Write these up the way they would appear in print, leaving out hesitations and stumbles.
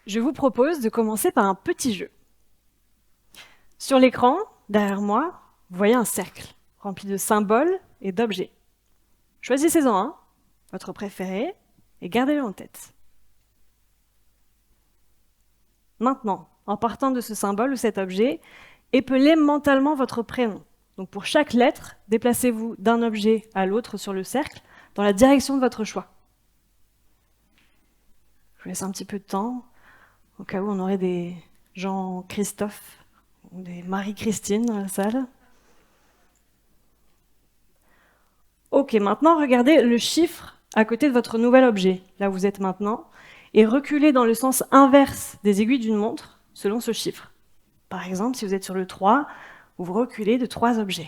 Je vous propose de commencer par un petit jeu. Sur l'écran, derrière moi, vous voyez un cercle rempli de symboles et d'objets. Choisissez-en un, votre préféré, et gardez-le en tête. Maintenant, en partant de ce symbole ou cet objet, épelez mentalement votre prénom. Donc pour chaque lettre, déplacez-vous d'un objet à l'autre sur le cercle dans la direction de votre choix. Je vous laisse un petit peu de temps, au cas où on aurait des Jean-Christophe ou des Marie-Christine dans la salle. Ok, maintenant regardez le chiffre à côté de votre nouvel objet, là où vous êtes maintenant, et reculez dans le sens inverse des aiguilles d'une montre selon ce chiffre. Par exemple, si vous êtes sur le 3, vous reculez de 3 objets.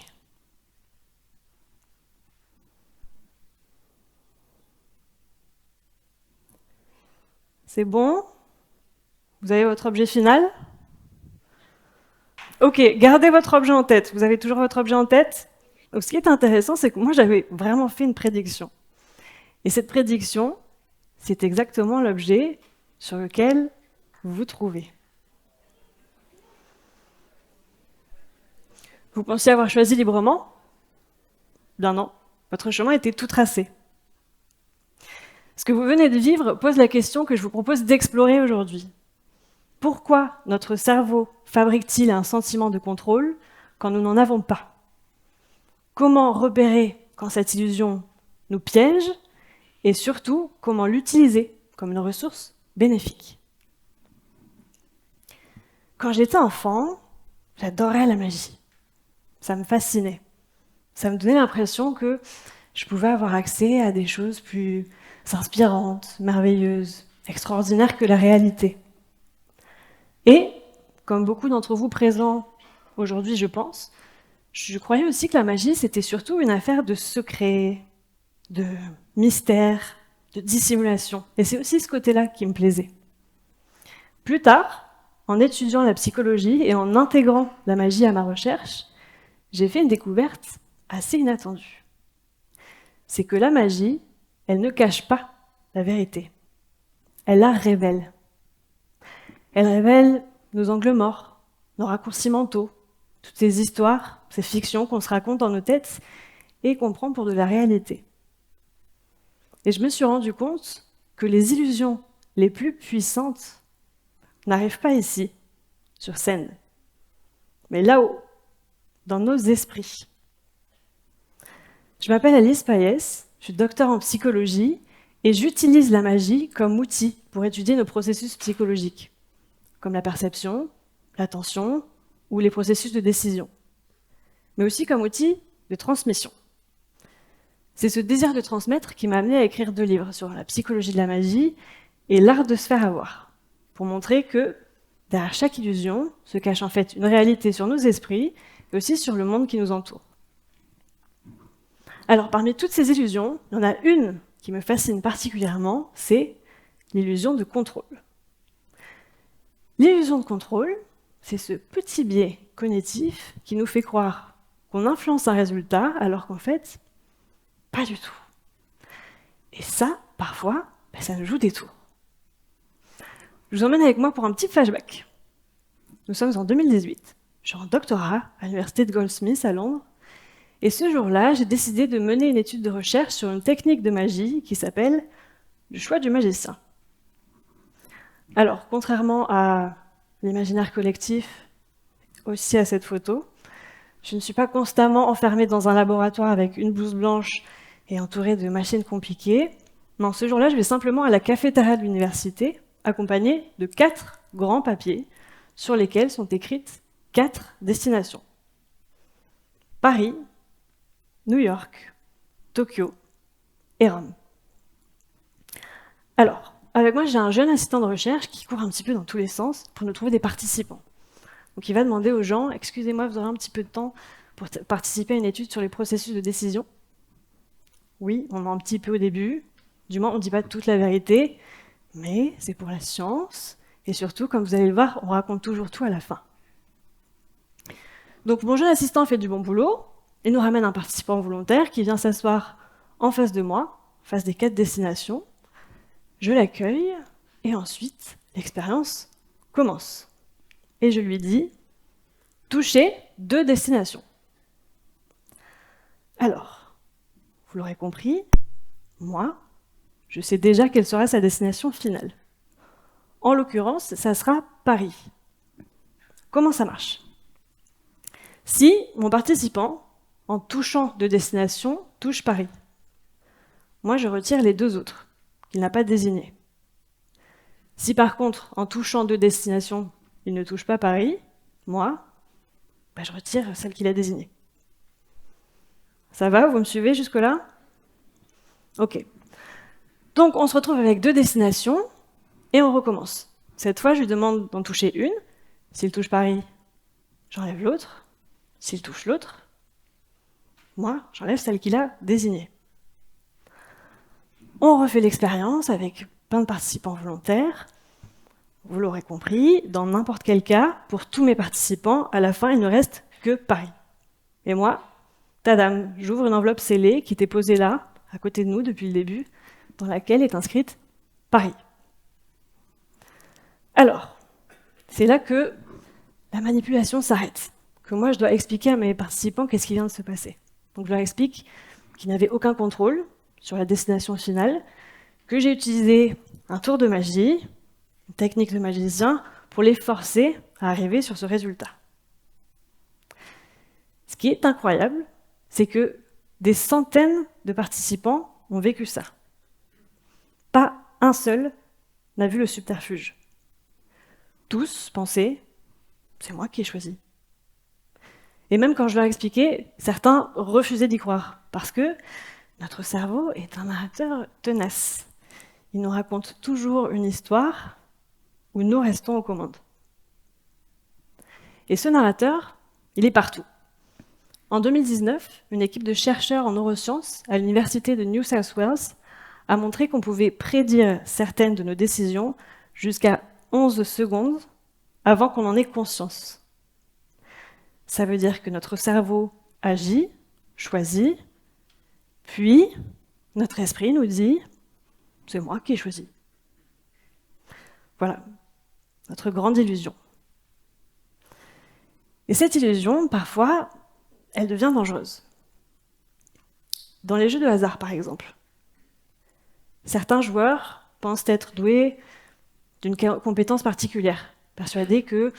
C'est bon? Vous avez votre objet final? Ok, gardez votre objet en tête. Vous avez toujours votre objet en tête? Donc, ce qui est intéressant, c'est que moi, j'avais vraiment fait une prédiction. Et cette prédiction, c'est exactement l'objet sur lequel vous vous trouvez. Vous pensiez avoir choisi librement? Bien non, votre chemin était tout tracé. Ce que vous venez de vivre pose la question que je vous propose d'explorer aujourd'hui. Pourquoi notre cerveau fabrique-t-il un sentiment de contrôle quand nous n'en avons pas? Comment repérer quand cette illusion nous piège? Et surtout, comment l'utiliser comme une ressource bénéfique? Quand j'étais enfant, j'adorais la magie. Ça me fascinait. Ça me donnait l'impression que je pouvais avoir accès à des choses plus inspirantes, merveilleuses, extraordinaires que la réalité. Et, comme beaucoup d'entre vous présents aujourd'hui, je pense, je croyais aussi que la magie, c'était surtout une affaire de secret, de mystère, de dissimulation. Et c'est aussi ce côté-là qui me plaisait. Plus tard, en étudiant la psychologie et en intégrant la magie à ma recherche, j'ai fait une découverte assez inattendue. C'est que la magie, elle ne cache pas la vérité. Elle la révèle. Elle révèle nos angles morts, nos raccourcis mentaux, toutes ces histoires, ces fictions qu'on se raconte dans nos têtes et qu'on prend pour de la réalité. Et je me suis rendu compte que les illusions les plus puissantes n'arrivent pas ici, sur scène, mais là-haut, dans nos esprits. Je m'appelle Alice Payès, je suis docteur en psychologie et j'utilise la magie comme outil pour étudier nos processus psychologiques, comme la perception, l'attention ou les processus de décision, mais aussi comme outil de transmission. C'est ce désir de transmettre qui m'a amené à écrire 2 livres sur la psychologie de la magie et l'art de se faire avoir, pour montrer que derrière chaque illusion se cache en fait une réalité sur nos esprits et aussi sur le monde qui nous entoure. Alors, parmi toutes ces illusions, il y en a une qui me fascine particulièrement, c'est l'illusion de contrôle. L'illusion de contrôle, c'est ce petit biais cognitif qui nous fait croire qu'on influence un résultat alors qu'en fait, pas du tout. Et ça, parfois, ça nous joue des tours. Je vous emmène avec moi pour un petit flashback. Nous sommes en 2018. Je suis en doctorat à l'université de Goldsmith à Londres. Et ce jour-là, j'ai décidé de mener une étude de recherche sur une technique de magie qui s'appelle le choix du magicien. Alors, contrairement à l'imaginaire collectif, aussi à cette photo, je ne suis pas constamment enfermée dans un laboratoire avec une blouse blanche et entourée de machines compliquées. Non, ce jour-là, je vais simplement à la cafétéria de l'université, accompagnée de 4 grands papiers sur lesquels sont écrites 4 destinations. Paris, New York, Tokyo et Rome. Alors, avec moi, j'ai un jeune assistant de recherche qui court un petit peu dans tous les sens pour nous trouver des participants. Donc il va demander aux gens, excusez-moi, vous aurez un petit peu de temps pour participer à une étude sur les processus de décision? Oui, on ment un petit peu au début, du moins on ne dit pas toute la vérité, mais c'est pour la science, et surtout, comme vous allez le voir, on raconte toujours tout à la fin. Donc mon jeune assistant fait du bon boulot, il nous ramène un participant volontaire qui vient s'asseoir en face de moi, en face des 4 destinations. Je l'accueille, et ensuite, l'expérience commence. Et je lui dis, toucher 2 destinations. Alors, vous l'aurez compris, moi, je sais déjà quelle sera sa destination finale. En l'occurrence, ça sera Paris. Comment ça marche? Si mon participant, en touchant 2 destinations, touche Paris, moi je retire les 2 autres, qu'il n'a pas désignées. Si par contre, en touchant 2 destinations, il ne touche pas Paris, moi, je retire celle qu'il a désignée. Ça va, vous me suivez jusque-là? Ok. Donc on se retrouve avec 2 destinations, et on recommence. Cette fois, je lui demande d'en toucher une. S'il touche Paris, j'enlève l'autre. S'il touche l'autre, moi, j'enlève celle qu'il a désignée. On refait l'expérience avec plein de participants volontaires. Vous l'aurez compris, dans n'importe quel cas, pour tous mes participants, à la fin, il ne reste que Paris. Et moi, tadam, j'ouvre une enveloppe scellée qui était posée là, à côté de nous depuis le début, dans laquelle est inscrite Paris. Alors, c'est là que la manipulation s'arrête, que moi je dois expliquer à mes participants qu'est-ce qui vient de se passer. Donc je leur explique qu'ils n'avaient aucun contrôle sur la destination finale, que j'ai utilisé un tour de magie, une technique de magicien, pour les forcer à arriver sur ce résultat. Ce qui est incroyable, c'est que des centaines de participants ont vécu ça. Pas un seul n'a vu le subterfuge. Tous pensaient « c'est moi qui ai choisi ». Et même quand je leur expliquais, certains refusaient d'y croire, parce que notre cerveau est un narrateur tenace. Il nous raconte toujours une histoire où nous restons aux commandes. Et ce narrateur, il est partout. En 2019, une équipe de chercheurs en neurosciences à l'université de New South Wales a montré qu'on pouvait prédire certaines de nos décisions jusqu'à 11 secondes avant qu'on en ait conscience. Ça veut dire que notre cerveau agit, choisit, puis notre esprit nous dit « c'est moi qui ai choisi ». Voilà, notre grande illusion. Et cette illusion, parfois, elle devient dangereuse. Dans les jeux de hasard, par exemple, certains joueurs pensent être doués d'une compétence particulière, persuadés que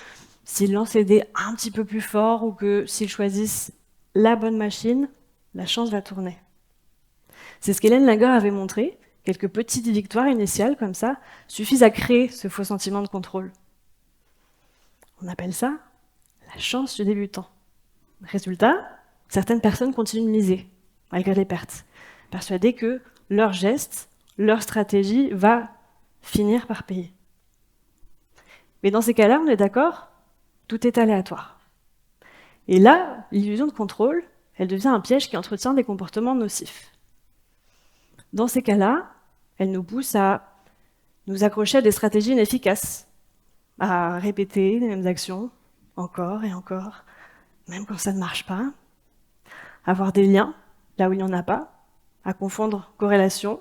s'ils lancent les dés un petit peu plus fort ou que s'ils choisissent la bonne machine, la chance va tourner. C'est ce qu'Hélène Lagueur avait montré. Quelques petites victoires initiales comme ça suffisent à créer ce faux sentiment de contrôle. On appelle ça la chance du débutant. Résultat, certaines personnes continuent de miser, malgré les pertes, persuadées que leur geste, leur stratégie va finir par payer. Mais dans ces cas-là, on est d'accord, tout est aléatoire. Et là, l'illusion de contrôle, elle devient un piège qui entretient des comportements nocifs. Dans ces cas-là, elle nous pousse à nous accrocher à des stratégies inefficaces, à répéter les mêmes actions encore et encore, même quand ça ne marche pas, à avoir des liens là où il n'y en a pas, à confondre corrélation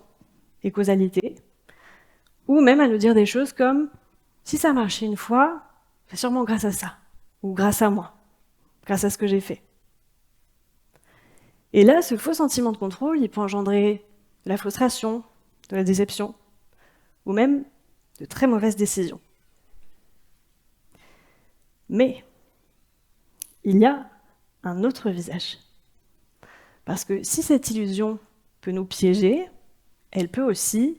et causalité, ou même à nous dire des choses comme « si ça a marché une fois, c'est sûrement grâce à ça », ou « grâce à moi », grâce à ce que j'ai fait. Et là, ce faux sentiment de contrôle, il peut engendrer de la frustration, de la déception, ou même de très mauvaises décisions. Mais il y a un autre visage. Parce que si cette illusion peut nous piéger, elle peut aussi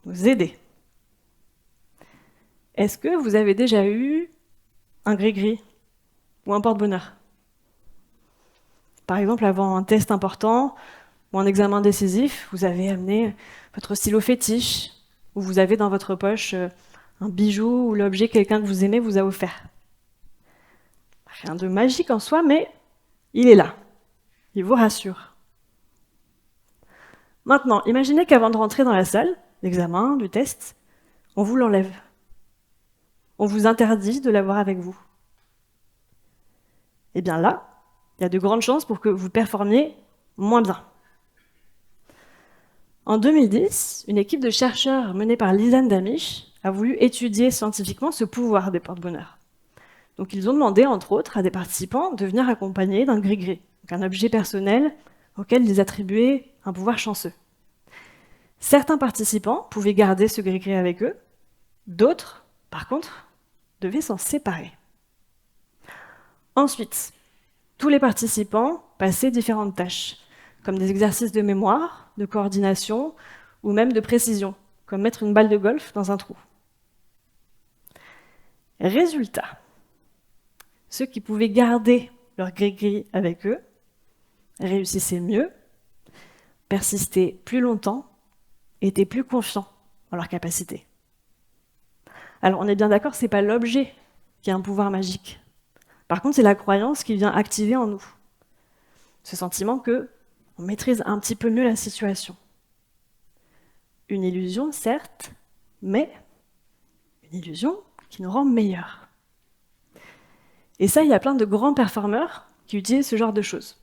nous aider. Est-ce que vous avez déjà eu un gris-gris ou un porte-bonheur? Par exemple, avant un test important ou un examen décisif, vous avez amené votre stylo fétiche ou vous avez dans votre poche un bijou ou l'objet que quelqu'un que vous aimez vous a offert. Rien de magique en soi, mais il est là. Il vous rassure. Maintenant, imaginez qu'avant de rentrer dans la salle d'examen, du test, on vous l'enlève. On vous interdit de l'avoir avec vous. Eh bien là, il y a de grandes chances pour que vous performiez moins bien. En 2010, une équipe de chercheurs menée par Lisanne Damisch a voulu étudier scientifiquement ce pouvoir des porte-bonheur. Donc ils ont demandé, entre autres, à des participants de venir accompagner d'un gris-gris, donc un objet personnel auquel ils attribuaient un pouvoir chanceux. Certains participants pouvaient garder ce gris-gris avec eux, d'autres, par contre, devaient s'en séparer. Ensuite, tous les participants passaient différentes tâches, comme des exercices de mémoire, de coordination ou même de précision, comme mettre une balle de golf dans un trou. Résultat, ceux qui pouvaient garder leur gris-gris avec eux réussissaient mieux, persistaient plus longtemps, étaient plus confiants en leurs capacités. Alors on est bien d'accord, ce n'est pas l'objet qui a un pouvoir magique. Par contre, c'est la croyance qui vient activer en nous ce sentiment qu'on maîtrise un petit peu mieux la situation. Une illusion, certes, mais une illusion qui nous rend meilleurs. Et ça, il y a plein de grands performeurs qui utilisent ce genre de choses.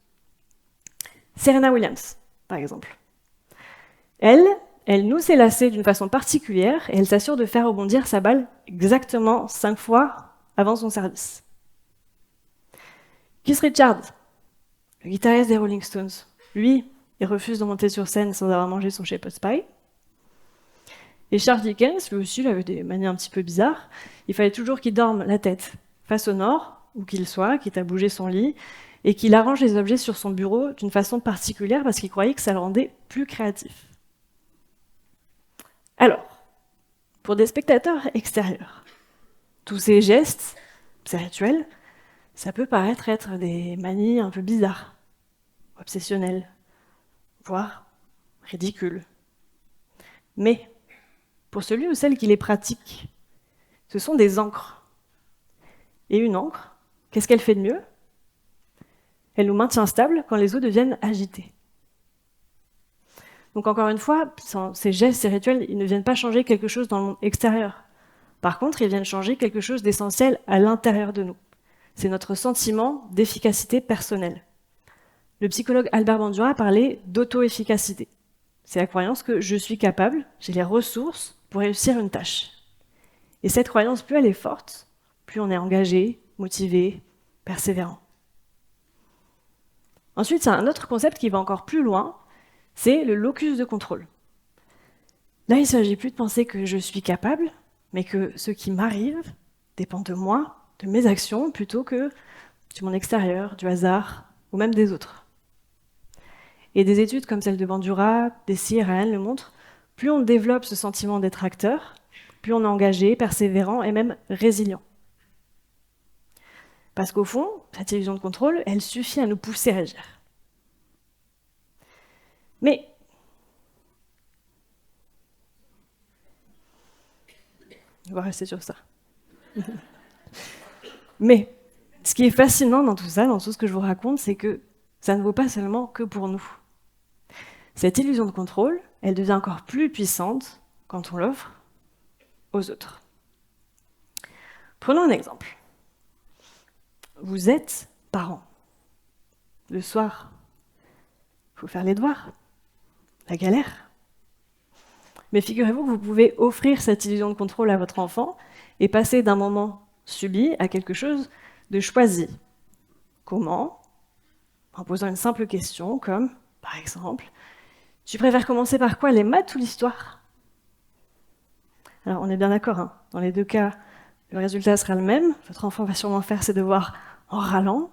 Serena Williams, par exemple. Elle noue ses lacets d'une façon particulière et elle s'assure de faire rebondir sa balle exactement 5 fois avant son service. Keith Richards, le guitariste des Rolling Stones, lui, il refuse de monter sur scène sans avoir mangé son shepherd's pie. Et Charles Dickens, lui aussi, il avait des manières un petit peu bizarres. Il fallait toujours qu'il dorme la tête face au nord, où qu'il soit, quitte à bouger son lit, et qu'il arrange les objets sur son bureau d'une façon particulière parce qu'il croyait que ça le rendait plus créatif. Alors, pour des spectateurs extérieurs, tous ces gestes, ces rituels, ça peut paraître être des manies un peu bizarres, obsessionnelles, voire ridicules. Mais, pour celui ou celle qui les pratique, ce sont des ancres. Et une ancre, qu'est-ce qu'elle fait de mieux? Elle nous maintient stables quand les eaux deviennent agitées. Donc encore une fois, ces gestes, ces rituels, ils ne viennent pas changer quelque chose dans le monde extérieur. Par contre, ils viennent changer quelque chose d'essentiel à l'intérieur de nous. C'est notre sentiment d'efficacité personnelle. Le psychologue Albert Bandura a parlé d'auto-efficacité. C'est la croyance que je suis capable, j'ai les ressources pour réussir une tâche. Et cette croyance, plus elle est forte, plus on est engagé, motivé, persévérant. Ensuite, c'est un autre concept qui va encore plus loin, c'est le locus de contrôle. Là, il ne s'agit plus de penser que je suis capable, mais que ce qui m'arrive dépend de moi, de mes actions, plutôt que de mon extérieur, du hasard, ou même des autres. Et des études comme celle de Bandura, Deci et Ryan le montrent, plus on développe ce sentiment d'être acteur, plus on est engagé, persévérant et même résilient. Parce qu'au fond, cette illusion de contrôle, elle suffit à nous pousser à agir. Mais on va rester sur ça. Mais ce qui est fascinant dans tout ça, dans tout ce que je vous raconte, c'est que ça ne vaut pas seulement que pour nous. Cette illusion de contrôle, elle devient encore plus puissante quand on l'offre aux autres. Prenons un exemple. Vous êtes parent. Le soir, il faut faire les devoirs. La galère. Mais figurez-vous que vous pouvez offrir cette illusion de contrôle à votre enfant et passer d'un moment subi à quelque chose de choisi. Comment? En posant une simple question comme, par exemple, tu préfères commencer par quoi, les maths ou l'histoire? Alors on est bien d'accord, hein. Dans les deux cas, le résultat sera le même. Votre enfant va sûrement faire ses devoirs en râlant.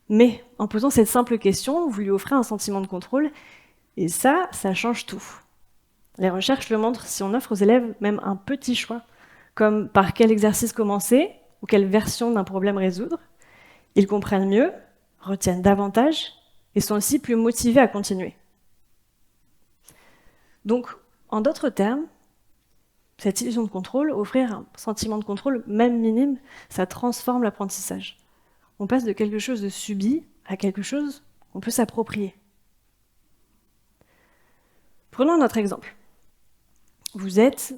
Mais en posant cette simple question, vous lui offrez un sentiment de contrôle et ça change tout. Les recherches le montrent, si on offre aux élèves même un petit choix, comme par quel exercice commencer ou quelle version d'un problème résoudre, ils comprennent mieux, retiennent davantage et sont aussi plus motivés à continuer. Donc, en d'autres termes, cette illusion de contrôle, offrir un sentiment de contrôle, même minime, ça transforme l'apprentissage. On passe de quelque chose de subi à quelque chose qu'on peut s'approprier. Prenons notre exemple. Vous êtes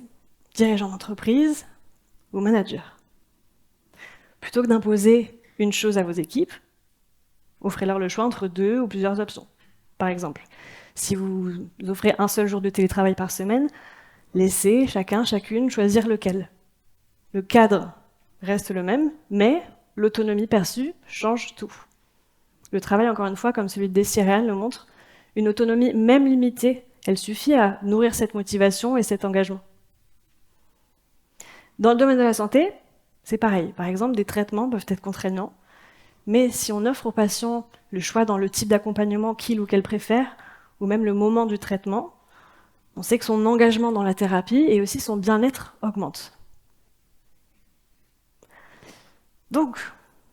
dirigeant d'entreprise ou manager. Plutôt que d'imposer une chose à vos équipes, offrez-leur le choix entre 2 ou plusieurs options. Par exemple, si vous offrez un seul jour de télétravail par semaine, Laissez chacun, chacune choisir lequel. Le cadre reste le même, mais l'autonomie perçue change tout. Le travail, encore une fois, comme celui de Desiréane le montre, une autonomie même limitée, elle suffit à nourrir cette motivation et cet engagement. Dans le domaine de la santé, c'est pareil. Par exemple, des traitements peuvent être contraignants, mais si on offre aux patients le choix dans le type d'accompagnement qu'il ou qu'elle préfère, ou même le moment du traitement, on sait que son engagement dans la thérapie et aussi son bien-être augmente. Donc,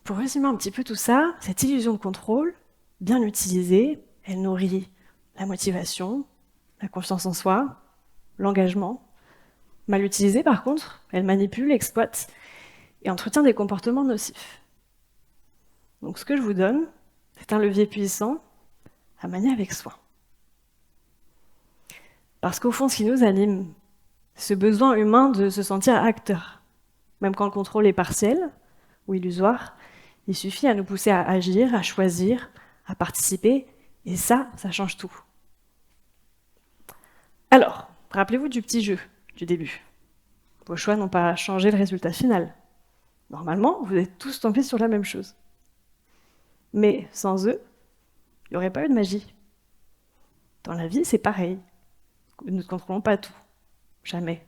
pour résumer un petit peu tout ça, cette illusion de contrôle, bien utilisée, elle nourrit la motivation, la confiance en soi, l'engagement. Mal utilisée, par contre, elle manipule, exploite et entretient des comportements nocifs. Donc ce que je vous donne, c'est un levier puissant à manier avec soin. Parce qu'au fond, ce qui nous anime, ce besoin humain de se sentir acteur. Même quand le contrôle est partiel ou illusoire, il suffit à nous pousser à agir, à choisir, à participer, et ça change tout. Alors, rappelez-vous du petit jeu du début. Vos choix n'ont pas changé le résultat final. Normalement, vous êtes tous tombés sur la même chose. Mais sans eux, il n'y aurait pas eu de magie. Dans la vie, c'est pareil. Nous ne contrôlons pas tout. Jamais.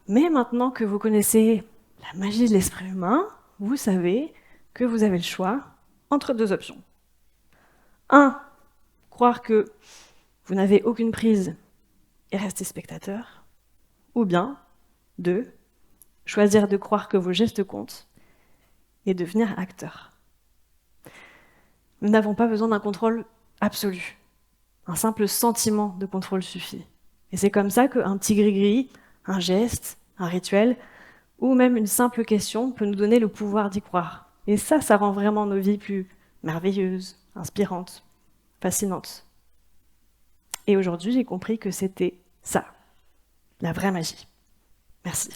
Mais maintenant que vous connaissez la magie de l'esprit humain, vous savez que vous avez le choix entre deux options. 1. Croire que vous n'avez aucune prise et rester spectateur. Ou bien, 2. Choisir de croire que vos gestes comptent et devenir acteur. Nous n'avons pas besoin d'un contrôle absolu. Un simple sentiment de contrôle suffit. Et c'est comme ça qu'un petit gris-gris, un geste, un rituel, ou même une simple question peut nous donner le pouvoir d'y croire. Et ça rend vraiment nos vies plus merveilleuses, inspirantes, fascinantes. Et aujourd'hui, j'ai compris que c'était ça, la vraie magie. Merci.